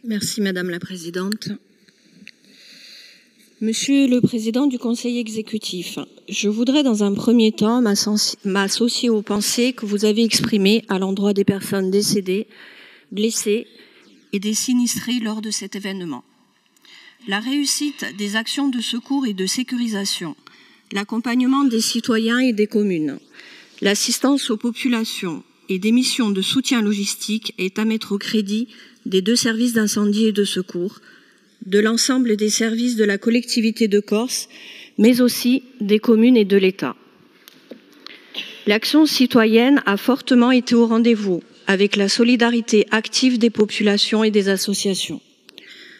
Merci Madame la Présidente. Monsieur le Président du Conseil exécutif, je voudrais dans un premier temps m'associer aux pensées que vous avez exprimées à l'endroit des personnes décédées, blessées et des sinistrés lors de cet événement. La réussite des actions de secours et de sécurisation, l'accompagnement des citoyens et des communes, l'assistance aux populations et des missions de soutien logistique est à mettre au crédit des deux services d'incendie et de secours, de l'ensemble des services de la collectivité de Corse, mais aussi des communes et de l'État. L'action citoyenne a fortement été au rendez-vous, avec la solidarité active des populations et des associations.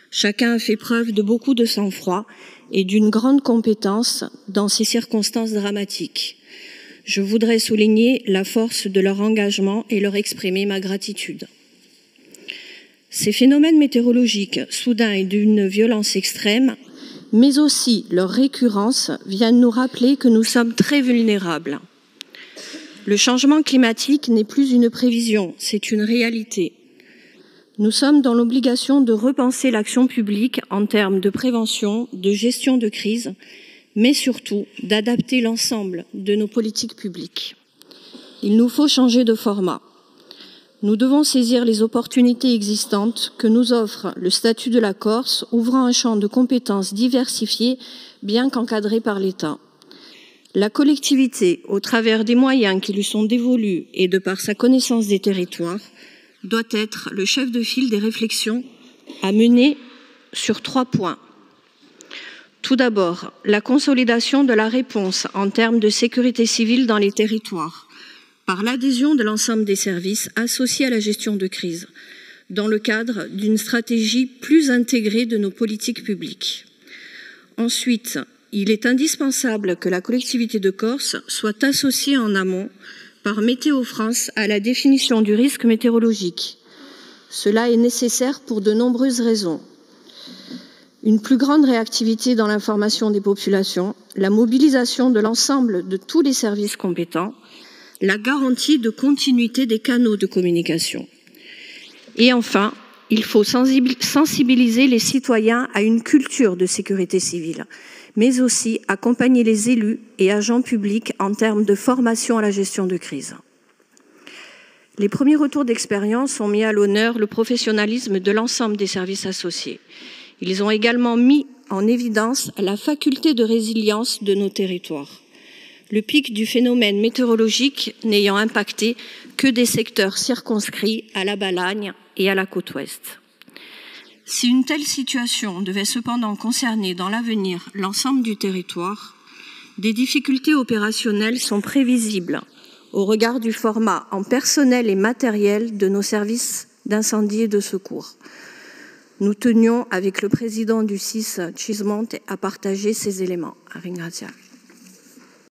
Chacun a fait preuve de beaucoup de sang-froid et d'une grande compétence dans ces circonstances dramatiques. Je voudrais souligner la force de leur engagement et leur exprimer ma gratitude. Ces phénomènes météorologiques soudains et d'une violence extrême, mais aussi leur récurrence, viennent nous rappeler que nous sommes très vulnérables. Le changement climatique n'est plus une prévision, c'est une réalité. Nous sommes dans l'obligation de repenser l'action publique en termes de prévention, de gestion de crise, mais surtout d'adapter l'ensemble de nos politiques publiques. Il nous faut changer de format. Nous devons saisir les opportunités existantes que nous offre le statut de la Corse, ouvrant un champ de compétences diversifiées, bien qu'encadré par l'État. La collectivité, au travers des moyens qui lui sont dévolus et de par sa connaissance des territoires, doit être le chef de file des réflexions à mener sur 3 points. Tout d'abord, la consolidation de la réponse en termes de sécurité civile dans les territoires, par l'adhésion de l'ensemble des services associés à la gestion de crise, dans le cadre d'une stratégie plus intégrée de nos politiques publiques. Ensuite, il est indispensable que la collectivité de Corse soit associée en amont par Météo France à la définition du risque météorologique. Cela est nécessaire pour de nombreuses raisons. Une plus grande réactivité dans l'information des populations, la mobilisation de l'ensemble de tous les services compétents, la garantie de continuité des canaux de communication. Et enfin, il faut sensibiliser les citoyens à une culture de sécurité civile, mais aussi accompagner les élus et agents publics en termes de formation à la gestion de crise. Les premiers retours d'expérience ont mis à l'honneur le professionnalisme de l'ensemble des services associés. Ils ont également mis en évidence la faculté de résilience de nos territoires. Le pic du phénomène météorologique n'ayant impacté que des secteurs circonscrits à la Balagne et à la côte ouest. Si une telle situation devait cependant concerner dans l'avenir l'ensemble du territoire, des difficultés opérationnelles sont prévisibles au regard du format en personnel et matériel de nos services d'incendie et de secours. Nous tenions avec le président du CIS, Cismonte, à partager ces éléments. A ringraziare.